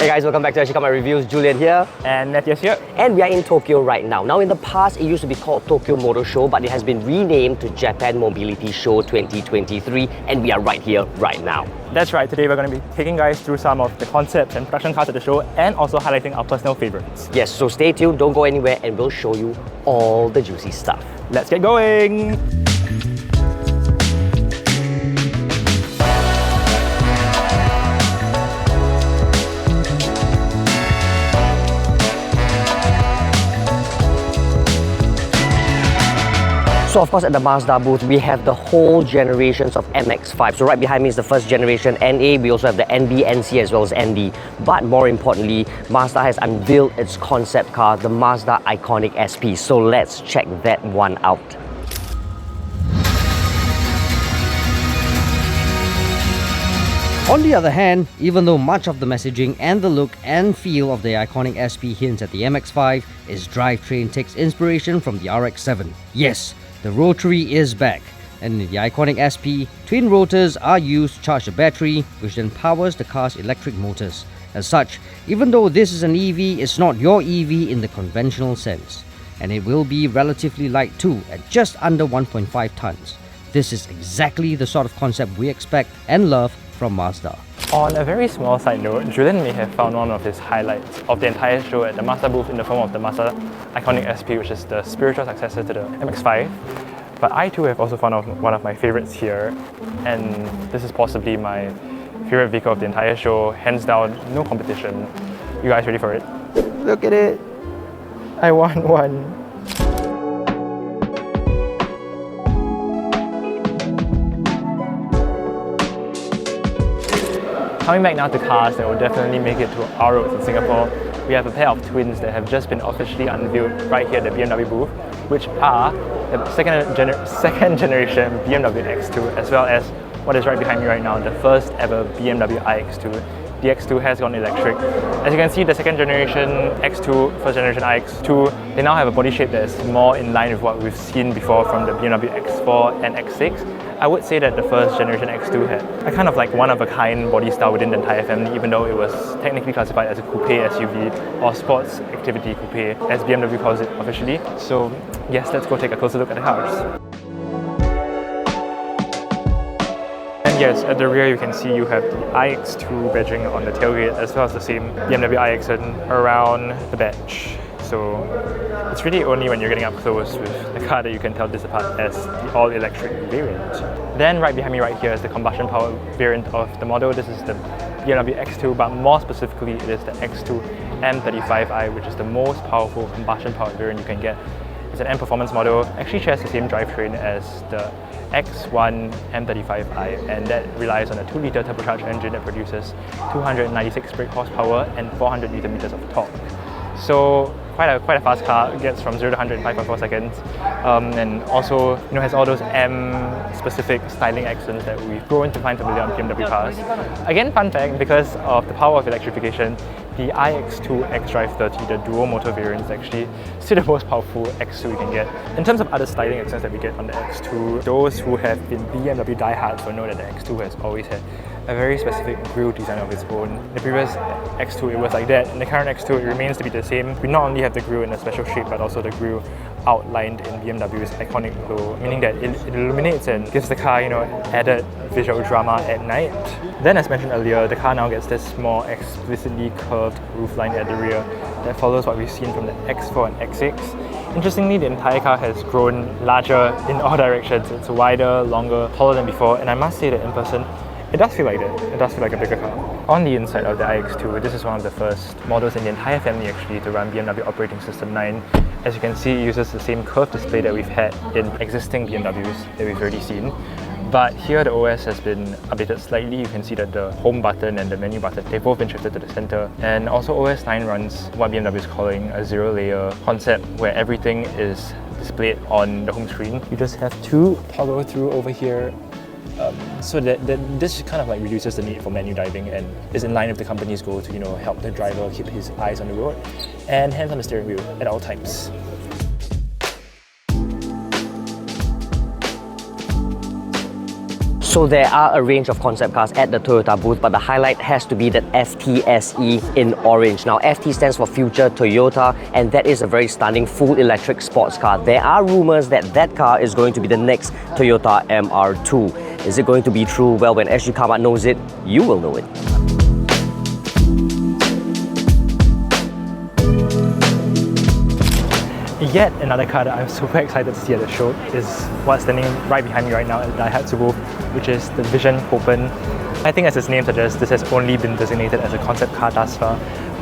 Hey guys, welcome back to Sgcarmart Reviews. Julian here. And Matthias here. And we are in Tokyo right now. Now in the past, it used to be called Tokyo Motor Show, but it has been renamed to Japan Mobility Show 2023, and we are right here, right now. That's right, today we're going to be taking guys through some of the concepts and production cars at the show and also highlighting our personal favorites. Yes, so stay tuned, don't go anywhere, and we'll show you all the juicy stuff. Let's get going! So of course at the Mazda booth, we have the whole generations of MX-5. So right behind me is the first generation NA, we also have the NB, NC as well as ND. But more importantly, Mazda has unveiled its concept car, the Mazda Iconic SP. So let's check that one out. On the other hand, even though much of the messaging and the look and feel of the Iconic SP hints at the MX-5, its drivetrain takes inspiration from the RX-7. Yes, the rotary is back, and in the Iconic SP, twin rotors are used to charge the battery, which then powers the car's electric motors. As such, even though this is an EV, it's not your EV in the conventional sense. And it will be relatively light too, at just under 1.5 tons. This is exactly the sort of concept we expect and love from Mazda. On a very small side note, Julian may have found one of his highlights of the entire show at the Mazda booth in the form of the Mazda Iconic SP, which is the spiritual successor to the MX-5. But I too have also found one of my favorites here, and this is possibly my favorite vehicle of the entire show, hands down, no competition. You guys ready for it? Look at it! I want one! Coming back now to cars that will definitely make it to our roads in Singapore, we have a pair of twins that have just been officially unveiled right here at the BMW booth, which are the second generation BMW X2, as well as what is right behind me right now, the first ever BMW iX2. The X2 has gone electric. As you can see, the second generation X2, first generation iX2, they now have a body shape that is more in line with what we've seen before from the BMW X4 and X6. I would say that the first generation X2 had a kind of like one-of-a-kind body style within the entire family, even though it was technically classified as a coupe SUV or sports activity coupe, as BMW calls it officially. So yes, let's go take a closer look at the cars. And yes, at the rear you can see you have the iX2 badging on the tailgate, as well as the same BMW iX around the badge. So it's really only when you're getting up close with the car that you can tell this apart as the all-electric variant. Then right behind me right here is the combustion powered variant of the model. This is the BMW X2, but more specifically it is the X2 M35i, which is the most powerful combustion powered variant you can get. It's an M Performance model, actually shares the same drivetrain as the X1 M35i, and that relies on a 2-litre turbocharged engine that produces 296 brake horsepower and 400 Nm of torque. So quite a fast car. It gets from 0 to 100 in 5.4 seconds, and also has all those M-specific styling accents that we've grown to find familiar on BMW cars. Again, fun fact, because of the power of electrification, the iX2 xDrive 30, the dual motor variant, is actually still the most powerful X2 you can get. In terms of other styling accents that we get on the X2, those who have been BMW diehards will know that the X2 has always had a very specific grille design of its own. The previous X2 it was like that, and the current X2 it remains to be the same. We not only have the grille in a special shape, but also the grille outlined in BMW's iconic blue, meaning that it illuminates and gives the car, added visual drama at night. Then, as mentioned earlier, the car now gets this more explicitly curved roofline at the rear that follows what we've seen from the X4 and X6. Interestingly, the entire car has grown larger in all directions. It's wider, longer, taller than before, and I must say that in person, it does feel like that. It does feel like a bigger car. On the inside of the iX2, this is one of the first models in the entire family actually to run BMW Operating System 9. As you can see, it uses the same curved display that we've had in existing BMWs that we've already seen. But here the OS has been updated slightly. You can see that the home button and the menu button, they've both been shifted to the center. And also OS 9 runs what BMW is calling a zero-layer concept, where everything is displayed on the home screen. You just have to toggle through over here. So that this kind of like reduces the need for menu diving and is in line with the company's goal to help the driver keep his eyes on the road and hands on the steering wheel at all times. So there are a range of concept cars at the Toyota booth, but the highlight has to be that FTSE in orange. Now FT stands for Future Toyota, and that is a very stunning full electric sports car. There are rumors that that car is going to be the next Toyota MR2. Is it going to be true? Well, when Sgcarmart knows it, you will know it. Yet another car that I'm super excited to see at the show is what's standing right behind me right now at the Daihatsu booth, which is the Vision Open. I think as its name suggests, this has only been designated as a concept car thus far,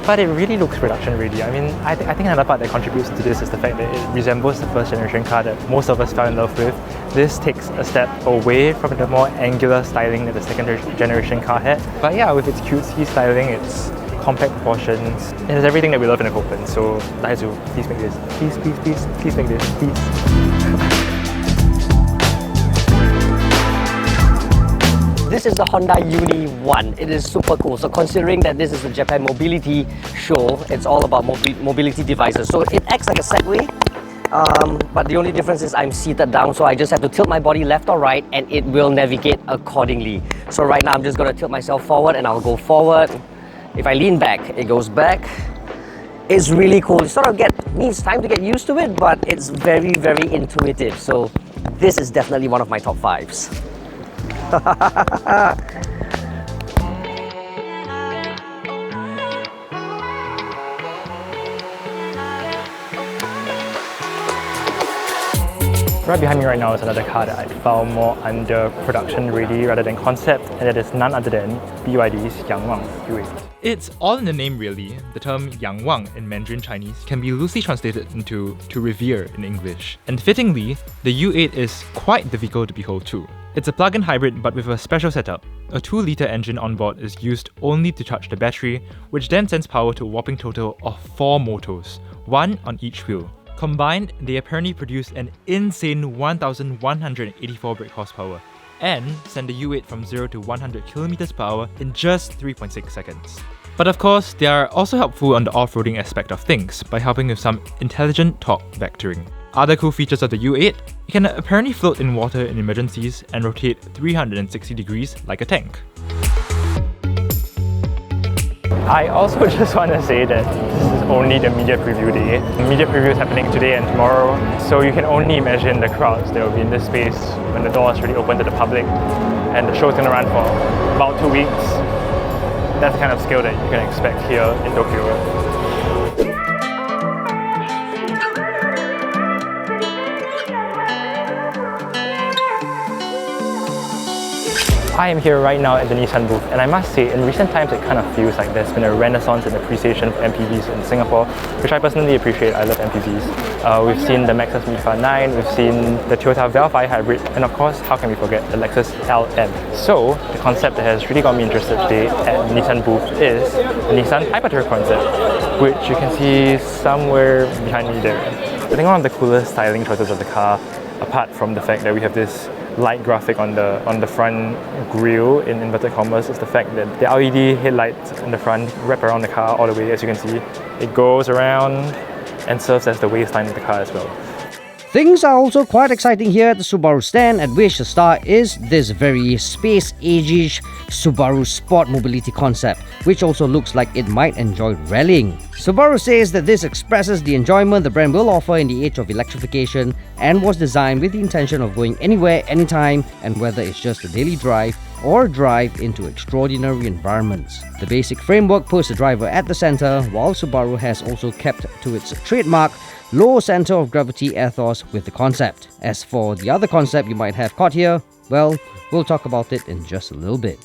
but it really looks production ready. I mean, I think another part that contributes to this is the fact that it resembles the first generation car that most of us fell in love with. This takes a step away from the more angular styling that the second generation car had. But yeah, with its cutesy styling, its compact proportions, it has everything that we love in a Open. So Daihatsu, please make this. Please, please, please, please make this, please. This is the Honda Uni 1. It is super cool. So considering that this is the Japan Mobility Show, it's all about mobility devices. So it acts like a Segway, but the only difference is I'm seated down, so I just have to tilt my body left or right and it will navigate accordingly. So right now I'm just going to tilt myself forward and I'll go forward. If I lean back, it goes back. It's really cool. It sort of needs time to get used to it, but it's very, very intuitive. So this is definitely one of my top 5s. Right behind me right now is another car that I found more under production ready rather than concept, and that is none other than BYD's Wang U8. It's all in the name really. The term Yang Wang in Mandarin Chinese can be loosely translated into to revere in English. And fittingly, the U8 is quite the vehicle to behold too. It's a plug-in hybrid but with a special setup. A 2-litre engine on board is used only to charge the battery, which then sends power to a whopping total of 4 motors, one on each wheel. Combined, they apparently produce an insane 1,184 brake horsepower and send the U8 from 0 to 100 km per hour in just 3.6 seconds. But of course, they are also helpful on the off-roading aspect of things by helping with some intelligent torque vectoring. Other cool features of the U8, it can apparently float in water in emergencies and rotate 360 degrees like a tank. I also just want to say that this is only the media preview day. The media preview is happening today and tomorrow, so you can only imagine the crowds that will be in this space when the doors really open to the public, and the show is going to run for about 2 weeks. That's the kind of scale that you can expect here in Tokyo. I am here right now at the Nissan booth, and I must say, in recent times it kind of feels like there's been a renaissance in appreciation of MPVs in Singapore, which I personally appreciate. I love MPVs. We've seen the Lexus Mifa 9, we've seen the Toyota Veloz hybrid, and of course, how can we forget the Lexus LM? So, the concept that has really got me interested today at the Nissan booth is the Nissan Hypertruck concept, which you can see somewhere behind me there. I think one of the coolest styling choices of the car, apart from the fact that we have this light graphic on the front grille in inverted commas, is the fact that the LED headlights in the front wrap around the car all the way. As you can see, it goes around and serves as the waistline of the car as well. Things are also quite exciting here at the Subaru stand, at which the star is this very space-age-ish Subaru Sport Mobility concept, which also looks like it might enjoy rallying. Subaru says that this expresses the enjoyment the brand will offer in the age of electrification and was designed with the intention of going anywhere, anytime, and whether it's just a daily drive or drive into extraordinary environments. The basic framework puts the driver at the center, while Subaru has also kept to its trademark low center of gravity ethos with the concept. As for the other concept you might have caught here, well, we'll talk about it in just a little bit.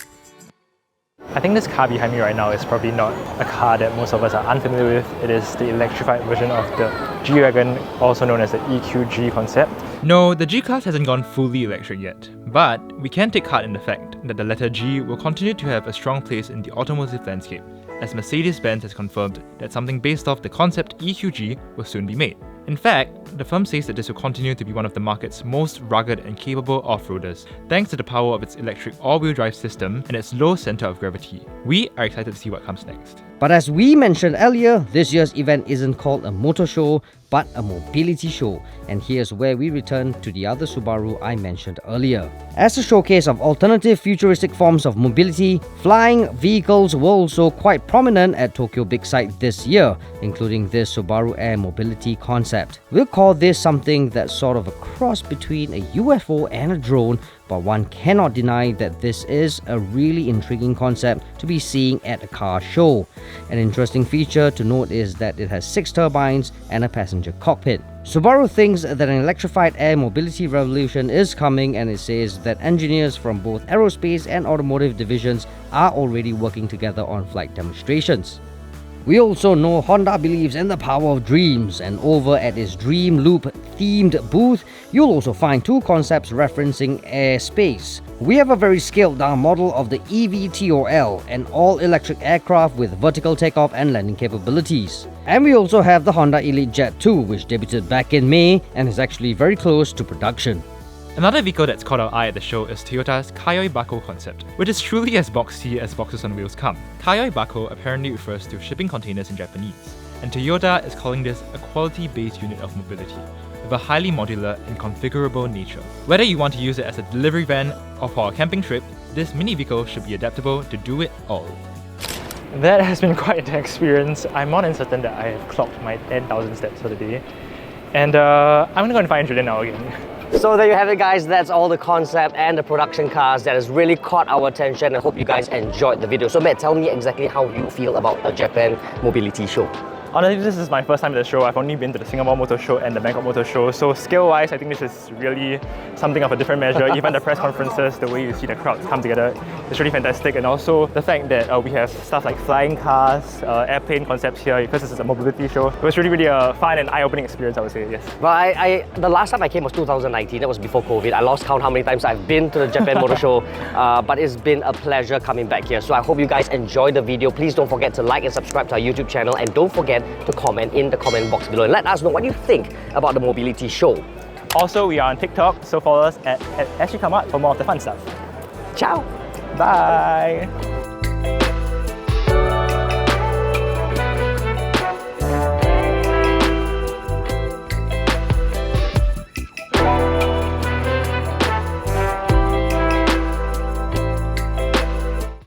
I think this car behind me right now is probably not a car that most of us are unfamiliar with. It is the electrified version of the G-Wagon, also known as the EQG concept. No, the G-Class hasn't gone fully electric yet, but we can take heart in the fact that the letter G will continue to have a strong place in the automotive landscape, as Mercedes-Benz has confirmed that something based off the concept EQG will soon be made. In fact, the firm says that this will continue to be one of the market's most rugged and capable off-roaders, thanks to the power of its electric all-wheel drive system and its low center of gravity. We are excited to see what comes next. But as we mentioned earlier, this year's event isn't called a motor show, but a mobility show. And here's where we return to the other Subaru I mentioned earlier. As a showcase of alternative futuristic forms of mobility, flying vehicles were also quite prominent at Tokyo Big Sight this year, including this Subaru Air mobility concept. We'll call this something that's sort of a cross between a UFO and a drone, but one cannot deny that this is a really intriguing concept to be seeing at a car show. An interesting feature to note is that it has 6 turbines and a passenger cockpit. Subaru thinks that an electrified air mobility revolution is coming, and it says that engineers from both aerospace and automotive divisions are already working together on flight demonstrations. We also know Honda believes in the power of dreams, and over at its Dream Loop themed booth, you'll also find 2 concepts referencing airspace. We have a very scaled down model of the eVTOL, an all-electric aircraft with vertical takeoff and landing capabilities. And we also have the Honda Elite Jet 2, which debuted back in May and is actually very close to production. Another vehicle that's caught our eye at the show is Toyota's Kaioi Bako concept, which is truly as boxy as boxes on wheels come. Kaioi Bako apparently refers to shipping containers in Japanese, and Toyota is calling this a quality-based unit of mobility, with a highly modular and configurable nature. Whether you want to use it as a delivery van or for a camping trip, this mini vehicle should be adaptable to do it all. That has been quite an experience. I'm more than certain that I have clocked my 10,000 steps for the day. And I'm gonna go and find Julian now again. So there you have it, guys. That's all the concept and the production cars that has really caught our attention. I hope you guys enjoyed the video. So Matt, tell me exactly how you feel about the Japan Mobility Show. Honestly, this is my first time at the show. I've only been to the Singapore Motor Show and the Bangkok Motor Show. So scale-wise, I think this is really something of a different measure. Even the press conferences, the way you see the crowds come together, it's really fantastic. And also the fact that we have stuff like flying cars, airplane concepts here, because this is a mobility show. It was really a fun and eye-opening experience, I would say, yes. But the last time I came was 2019. That was before COVID. I lost count how many times I've been to the Japan Motor Show. But it's been a pleasure coming back here. So I hope you guys enjoyed the video. Please don't forget to like and subscribe to our YouTube channel, and don't forget to comment in the comment box below and let us know what you think about the mobility show. Also, we are on TikTok, so follow us at Sgcarmart for more of the fun stuff. Ciao! Bye!